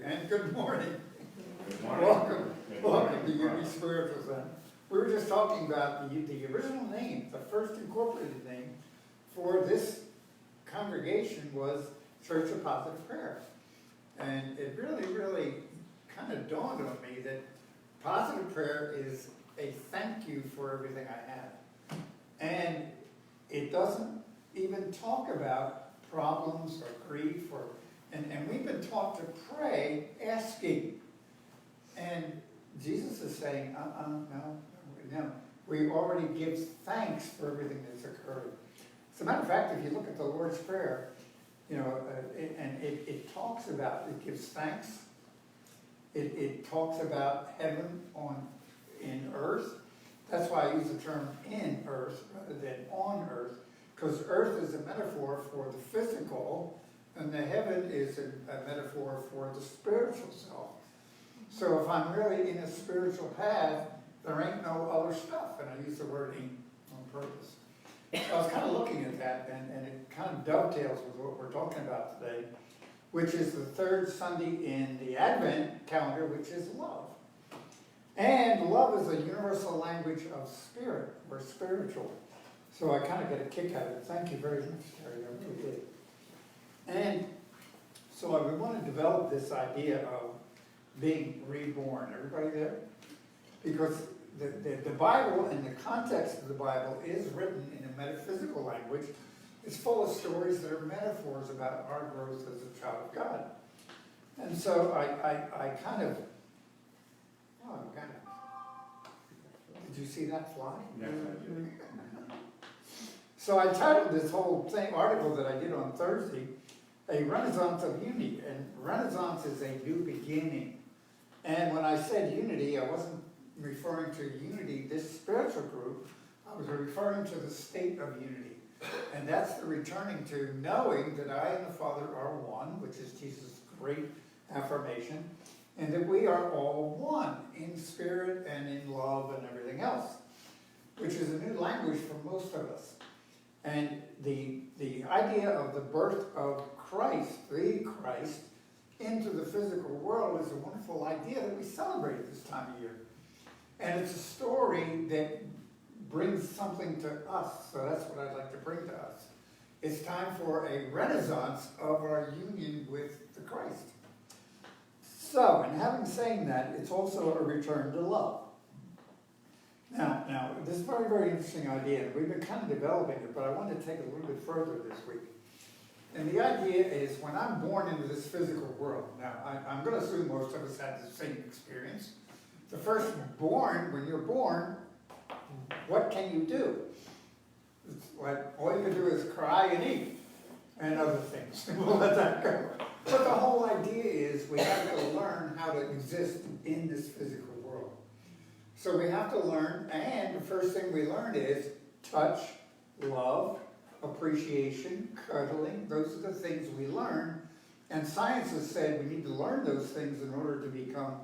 and good morning. Good morning. Welcome to Unity Spiritual Center. We were just talking about the original name, the first incorporated name for this congregation was Church of Positive Prayer. And it really kind of dawned on me that positive prayer is a thank you for everything I have. And it doesn't even talk about problems or grief and we've been taught to pray asking. And Jesus is saying, no. We already give thanks for everything that's occurred. As a matter of fact, if you look at the Lord's Prayer, it talks about, it gives thanks. It talks about heaven in earth. That's why I use the term in earth rather than on earth, because earth is a metaphor for the physical, and the heaven is a metaphor for the spiritual self. So if I'm really in a spiritual path, there ain't no other stuff, and I use the word ain't on purpose. So I was kind of looking at that, and it kind of dovetails with what we're talking about today, which is the third Sunday in the Advent calendar, which is love. And love is a universal language of spirit, or spiritual. So I kind of get a kick out of it. Thank you very much, Terry, I really did. And so I would want to develop this idea of being reborn. Everybody there? Because the Bible and the context of the Bible is written in a metaphysical language. It's full of stories that are metaphors about our growth as a child of God. And so I kind of, did you see that fly? Yes, I do. So I titled this whole article that I did on Thursday, A Renaissance of Unity. And Renaissance is a new beginning. And when I said unity, I wasn't referring to unity, this spiritual group. I was referring to the state of unity. And that's the returning to knowing that I and the Father are one, which is Jesus' great affirmation, and that we are all one in spirit and in love and everything else, which is a new language for most of us. And the idea of the birth of Christ, the Christ, into the physical world is a wonderful idea that we celebrate at this time of year. And it's a story that brings something to us, so that's what I'd like to bring to us. It's time for a renaissance of our union with the Christ. So, and having said that, it's also a return to love. Now, this is a very interesting idea, and we've been kind of developing it, but I want to take it a little bit further this week. And the idea is, when I'm born into this physical world, now, I'm going to assume most of us had the same experience. The first born, when you're born, what can you do? It's like, all you can do is cry and eat, and other things. We'll let that go. But the whole idea is we have to learn how to exist in this physical world. So we have to learn, and the first thing we learn is touch, love, appreciation, cuddling. Those are the things we learn. And science has said we need to learn those things in order to become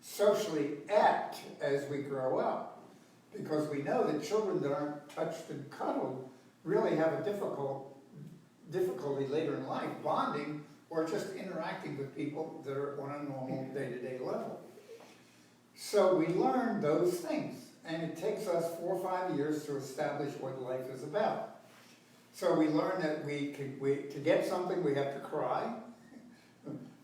socially apt as we grow up. Because we know that children that aren't touched and cuddled really have a difficulty later in life bonding or just interacting with people that are on a normal day-to-day level. So we learn those things, and it takes us 4 or 5 years to establish what life is about. So we learn that to get something we have to cry,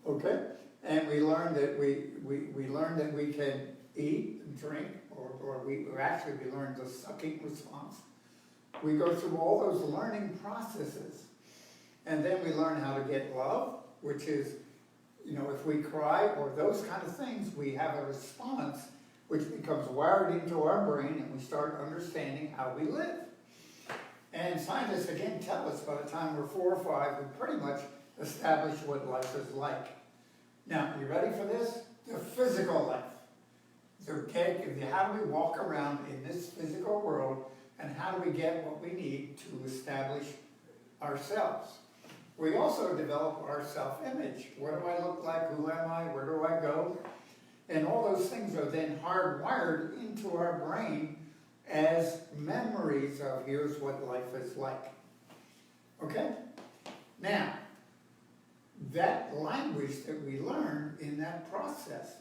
okay? And we learn that we learn that we can eat and drink, or we learn the sucking response. We go through all those learning processes. And then we learn how to get love, which is, if we cry or those kind of things, we have a response which becomes wired into our brain, and we start understanding how we live. And scientists, again, tell us by the time we're 4 or 5, we pretty much establish what life is like. Now, you ready for this? The physical life. How do we walk around in this physical world, and how do we get what we need to establish ourselves? We also develop our self-image. What do I look like? Who am I? Where do I go? And all those things are then hardwired into our brain as memories of here's what life is like. Okay? Now, that language that we learn in that process.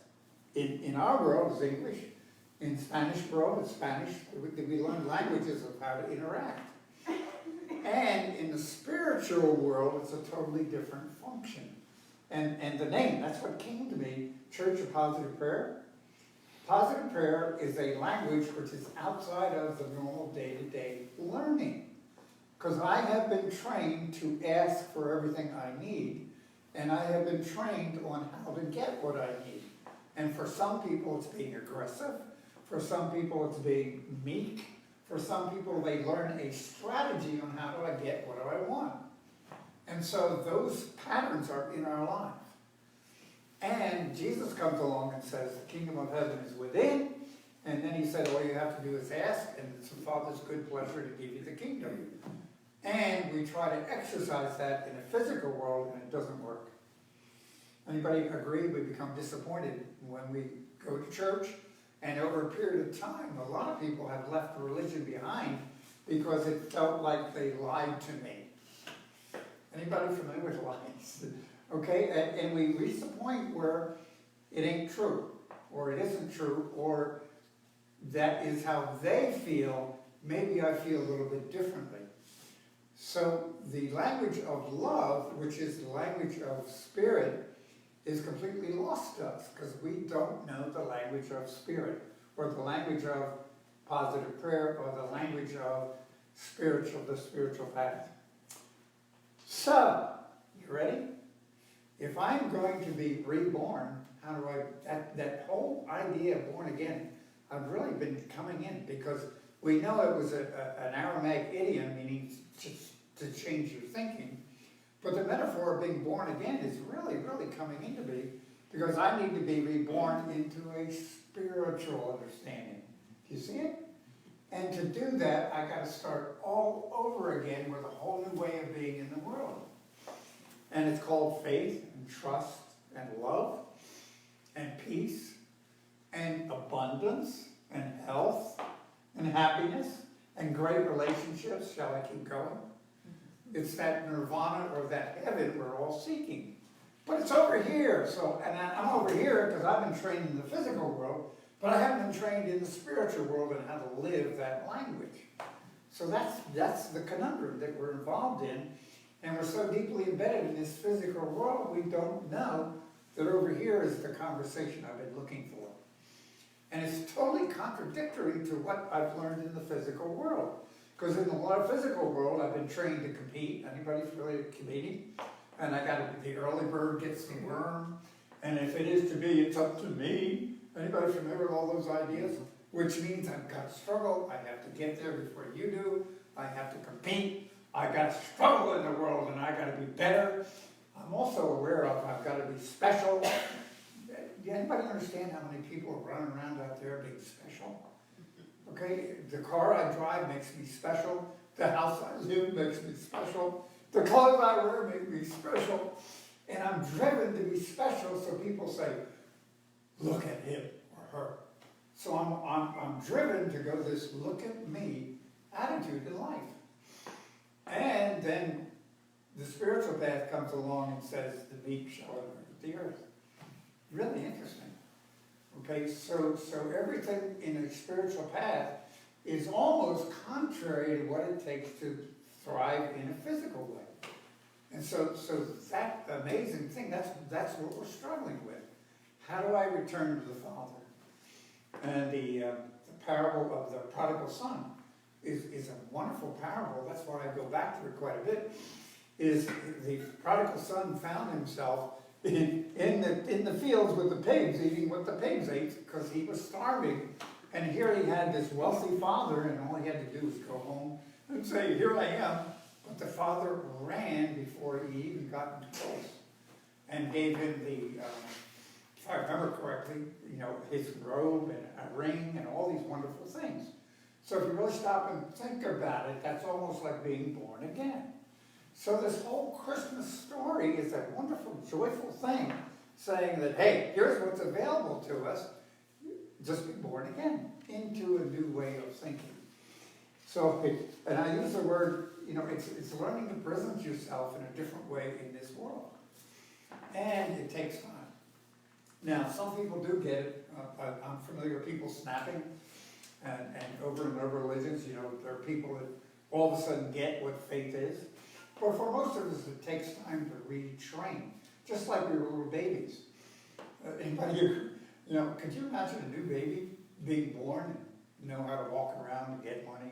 In our world is English. In Spanish world, it's Spanish. We learn languages of how to interact. And in the spiritual world, it's a totally different function. And the name, that's what came to me, Church of Positive Prayer. Positive prayer is a language which is outside of the normal day-to-day learning. Because I have been trained to ask for everything I need, and I have been trained on how to get what I need. And for some people, it's being aggressive. For some people, it's being meek. For some people, they learn a strategy on how do I get what do I want. And so those patterns are in our life. And Jesus comes along and says, the kingdom of heaven is within. And then he said, all you have to do is ask, and it's the Father's good pleasure to give you the kingdom. And we try to exercise that in a physical world, and it doesn't work. Anybody agree? We become disappointed when we go to church, and over a period of time, a lot of people have left religion behind because it felt like they lied to me. Anybody familiar with lies? Okay, and we reach the point where it ain't true, or it isn't true, or that is how they feel. Maybe I feel a little bit differently. So the language of love, which is the language of spirit, is completely lost to us because we don't know the language of spirit, or the language of positive prayer, or the language of the spiritual path. So, you ready? If I'm going to be reborn, how do that whole idea of born again, I've really been coming in because we know it was an Aramaic idiom, meaning to change your thinking. But the metaphor of being born again is really, really coming into me because I need to be reborn into a spiritual understanding. Do you see it? And to do that, I got to start all over again with a whole new way of being in the world. And it's called faith and trust and love and peace and abundance and health and happiness and great relationships. Shall I keep going? It's that nirvana or that heaven we're all seeking. But it's over here. So, and I'm over here because I've been trained in the physical world, but I haven't been trained in the spiritual world and how to live that language. So that's the conundrum that we're involved in. And we're so deeply embedded in this physical world, we don't know that over here is the conversation I've been looking for. And it's totally contradictory to what I've learned in the physical world. Because in the physical world, I've been trained to compete. Anybody familiar with competing? And I got to be the early bird gets the worm. And if it is to be, it's up to me. Anybody familiar with all those ideas? Which means I've got to struggle. I have to get there before you do. I have to compete. I got to struggle in the world, and I got to be better. I'm also aware of I've got to be special. Anybody understand how many people are running around out there being special? Okay, the car I drive makes me special. The house I live makes me special. The clothes I wear make me special. And I'm driven to be special, so people say, look at him or her. So I'm driven to go this look at me attitude in life. And then the spiritual path comes along and says, the meek shall inherit the earth. Really interesting. Okay, so everything in a spiritual path is almost contrary to what it takes to thrive in a physical way. And so that amazing thing, that's what we're struggling with. How do I return to the Father? And the parable of the prodigal son is a wonderful parable. That's why I go back to it quite a bit. Is the prodigal son found himself in the fields with the pigs, eating what the pigs ate because he was starving. And here he had this wealthy father, and all he had to do was go home and say, here I am. But the father ran before he even got into close and gave him the, if I remember correctly, his robe and a ring and all these wonderful things. So if you really stop and think about it, that's almost like being born again. So this whole Christmas story is a wonderful, joyful thing, saying that, hey, here's what's available to us. Just be born again into a new way of thinking. So, and I use the word, it's learning to present yourself in a different way in this world. And it takes time. Now, some people do get it. I'm familiar with people snapping and over religions. You know, there are people that all of a sudden get what faith is. But for most of us, it takes time to retrain, just like we were little babies. Anybody here, you know, could you imagine a new baby being born and know how to walk around and get money?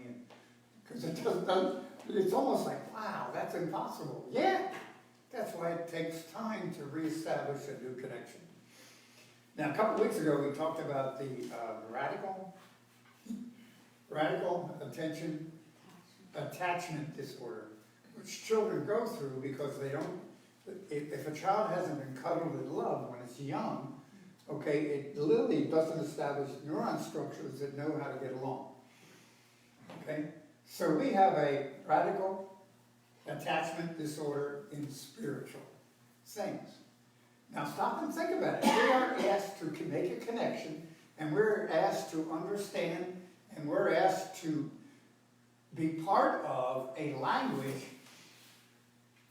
Because it just doesn't, it's almost like, wow, that's impossible. Yeah, that's why it takes time to reestablish a new connection. Now, a couple weeks ago, we talked about the radical attention attachment disorder, which children go through because they don't, if a child hasn't been cuddled and loved when it's young, okay, it literally doesn't establish neuron structures that know how to get along. Okay? So we have a radical attachment disorder in spiritual things. Now stop and think about it. We are asked to make a connection, and we're asked to understand, and we're asked to be part of a language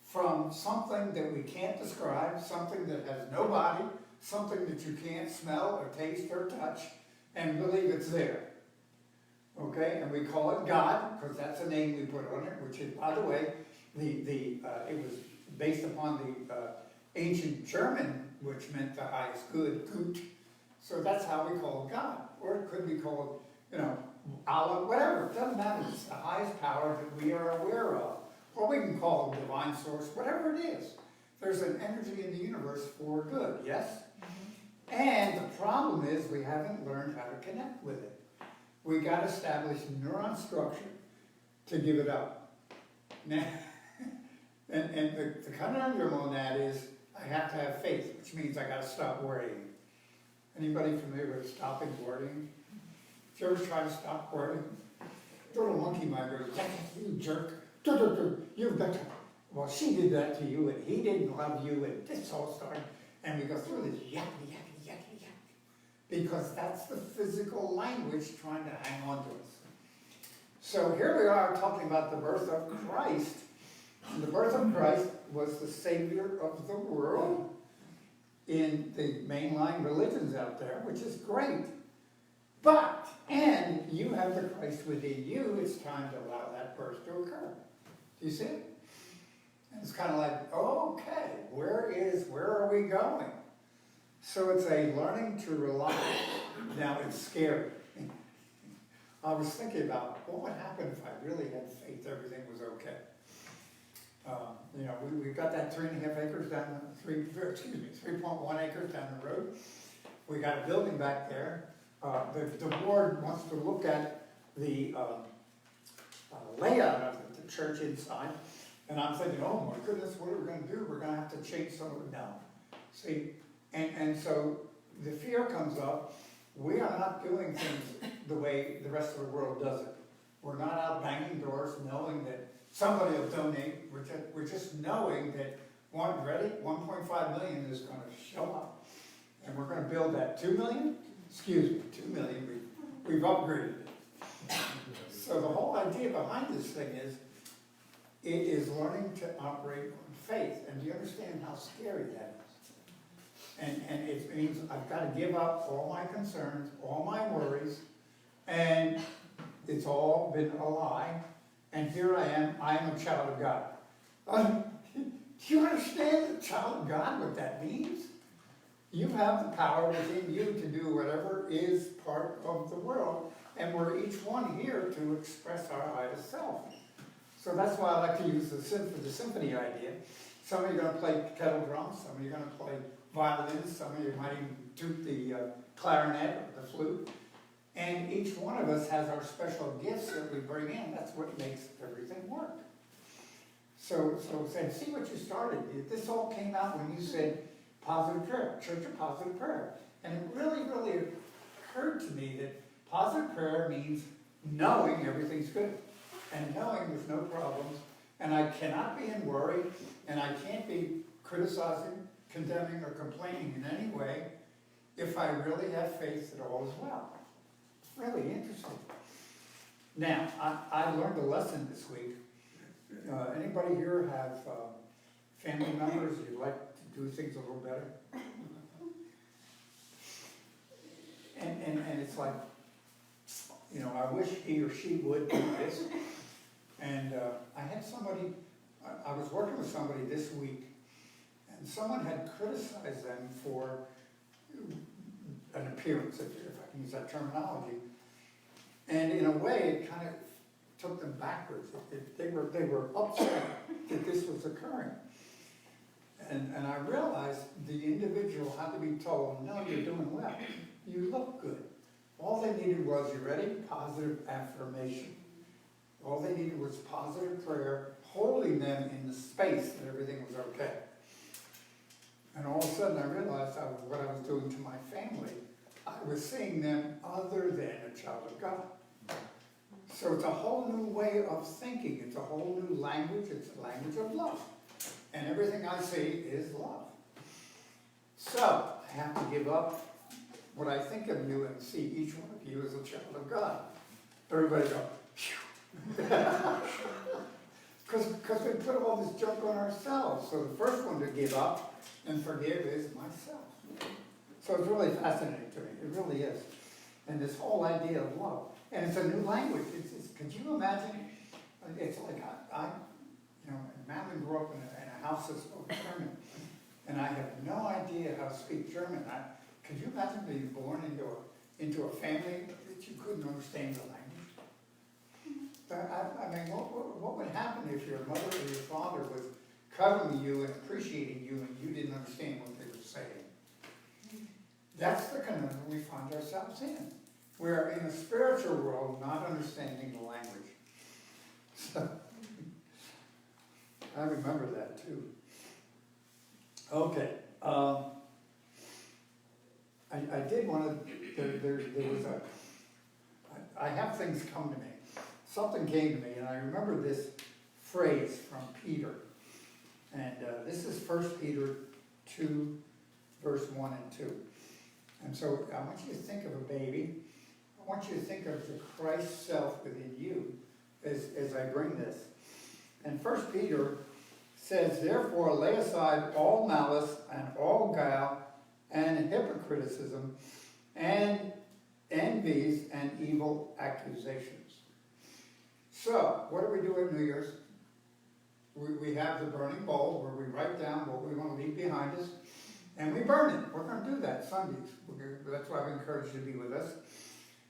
from something that we can't describe, something that has no body, something that you can't smell or taste or touch, and believe it's there. Okay, and we call it God, because that's the name we put on it, which is, by the way, it was based upon the ancient German, which meant the highest good, gut. So that's how we call God. Or it could be called, you know, Allah, whatever. It doesn't matter. It's the highest power that we are aware of. Or we can call it divine source, whatever it is. There's an energy in the universe for good, yes? And the problem is we haven't learned how to connect with it. We got to establish neuron structure to give it up. Now, and the conundrum on that is I have to have faith, which means I got to stop worrying. Anybody familiar with stopping worrying? Did you ever try to stop worrying? The little monkey might go, you jerk, you've got to, well, she did that to you, and he didn't love you, and this all started, and we go through this yakety, because that's the physical language trying to hang on to us. So here we are talking about the birth of Christ. And the birth of Christ was the Savior of the world in the mainline religions out there, which is great. But, and you have the Christ within you, it's time to allow that birth to occur. Do you see it? And it's kind of like, okay, where are we going? So it's a learning to rely. Now it's scary. I was thinking about what would happen if I really had faith everything was okay. You know, we've got that 3.5 acres down, 3.1 acres down the road. We got a building back there. The board wants to look at the layout of the church inside. And I'm thinking, oh my goodness, what are we going to do? We're going to have to change some of it down. See, and so the fear comes up. We are not doing things the way the rest of the world does it. We're not out banging doors knowing that somebody will donate. We're just knowing that 1.5 million is going to show up. And we're going to build that 2 million? Excuse me, 2 million. We've upgraded it. So the whole idea behind this thing is, it is learning to operate on faith. And do you understand how scary that is? And it means I've got to give up all my concerns, all my worries, and it's all been a lie. And here I am a child of God. Do you understand the child of God, what that means? You have the power within you to do whatever is part of the world, and we're each one here to express our highest self. So that's why I like to use the symphony idea. Some of you are going to play kettle drums, some of you are going to play violins, some of you might even toot the clarinet or the flute. And each one of us has our special gifts that we bring in. That's what makes everything work. So see what you started. This all came out when you said positive prayer, Church of Positive Prayer. And it really, really occurred to me that positive prayer means knowing everything's good and knowing there's no problems. And I cannot be in worry, and I can't be criticizing, condemning, or complaining in any way if I really have faith that all is well. It's really interesting. Now, I learned a lesson this week. Anybody here have family members you'd like to do things a little better. And it's like, I wish he or she would do this. And I had somebody, I was working with somebody this week, and someone had criticized them for an appearance, if I can use that terminology. And in a way, it kind of took them backwards. They were upset that this was occurring. And I realized the individual had to be told, no, you're doing well. You look good. All they needed was, you ready? Positive affirmation. All they needed was positive prayer, holding them in the space that everything was okay. And all of a sudden I realized what I was doing to my family. I was seeing them other than a child of God. So it's a whole new way of thinking. It's a whole new language. It's a language of love. And everything I see is love. So I have to give up what I think of you and see each one of you as a child of God. Everybody go, phew. Because we put all this junk on ourselves. So the first one to give up and forgive is myself. So it's really fascinating to me. It really is. And this whole idea of love. And it's a new language. Could you imagine? It's like Madeline grew up in a house that spoke German. And I have no idea how to speak German. Could you imagine being born into a family that you couldn't understand the language? I mean, what would happen if your mother or your father was cuddling you and appreciating you and you didn't understand what they were saying? That's the conundrum we find ourselves in. We're in a spiritual world not understanding the language. So, I remember that too. Okay. I did want to, there was I have things come to me. Something came to me, and I remember this phrase from Peter. And this is 1 Peter 2, verse 1 and 2. And so I want you to think of a baby. I want you to think of the Christ self within you as I bring this. And 1 Peter says, therefore lay aside all malice and all guile and hypocriticism and envies and evil accusations. So, what do we do at New Year's? We have the burning bowl where we write down what we want to leave behind us, and we burn it. We're going to do that Sundays. That's why I've encouraged you to be with us.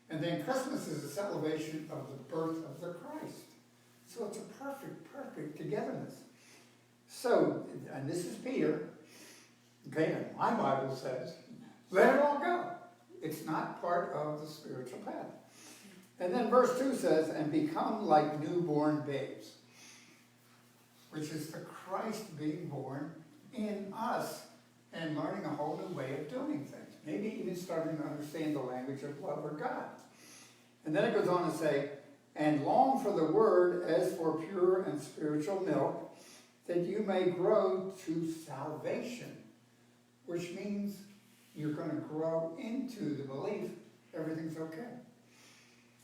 And then Christmas is a celebration of the birth of the Christ. So it's a perfect togetherness. So, and this is Peter, okay, and my Bible says, let it all go. It's not part of the spiritual path. And then verse 2 says, and become like newborn babes, which is the Christ being born in us and learning a whole new way of doing things. Maybe even starting to understand the language of love or God. And then it goes on to say, and long for the word as for pure and spiritual milk, that you may grow to salvation, which means you're going to grow into the belief everything's okay.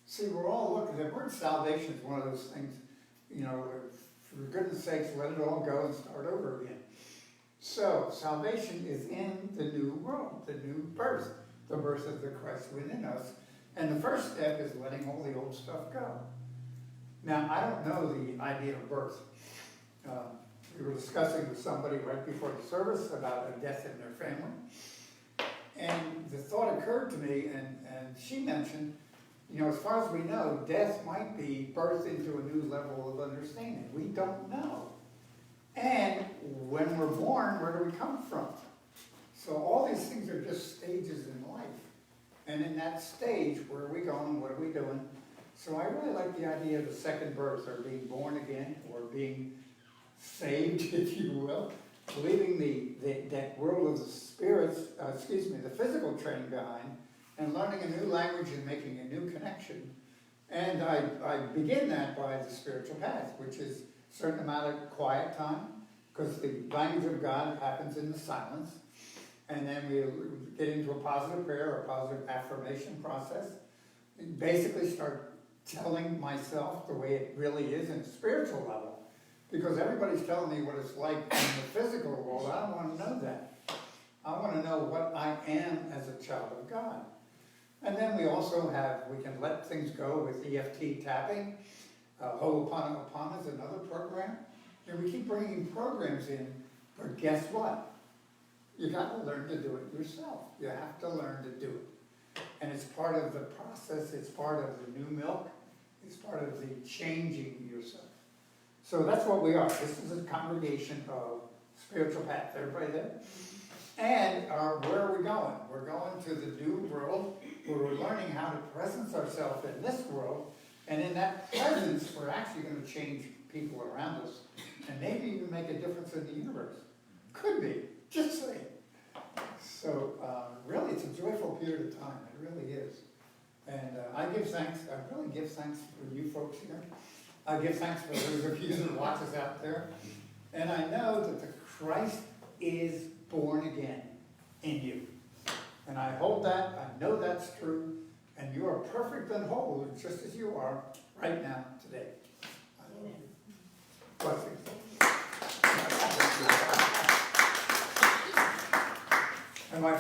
See, we're all looking at the word salvation is one of those things, for goodness sakes, let it all go and start over again. So, salvation is in the new world, the new birth, the birth of the Christ within us. And the first step is letting all the old stuff go. Now, I don't know the idea of birth. We were discussing with somebody right before the service about a death in their family. And the thought occurred to me, and she mentioned, as far as we know, death might be birthed into a new level of understanding. We don't know. And when we're born, where do we come from? So all these things are just stages in life. And in that stage, where are we going? What are we doing? So I really like the idea of the second birth, or being born again, or being saved, if you will, leaving that world of the spirits, the physical training behind, and learning a new language and making a new connection. And I begin that by the spiritual path, which is a certain amount of quiet time, because the language of God happens in the silence. And then we get into a positive prayer or a positive affirmation process. And basically start telling myself the way it really is in a spiritual level. Because everybody's telling me what it's like in the physical world. I don't want to know that. I want to know what I am as a child of God. And then we also have, we can let things go with EFT tapping. Ho'oponopono is another program. And we keep bringing programs in, but guess what? You got to learn to do it yourself. You have to learn to do it. And it's part of the process, it's part of the new milk, it's part of the changing yourself. So that's what we are. This is a congregation of spiritual paths. Everybody there? And where are we going? We're going to the new world where we're learning how to presence ourselves in this world. And in that presence, we're actually going to change people around us. And maybe even make a difference in the universe. Could be. Just saying. So really, it's a joyful period of time. It really is. And I give thanks. I really give thanks for you folks here. I give thanks for those of you that watch us out there. And I know that the Christ is born again in you. And I hold that. I know that's true. And you are perfect and whole, just as you are right now, today. Blessings. And my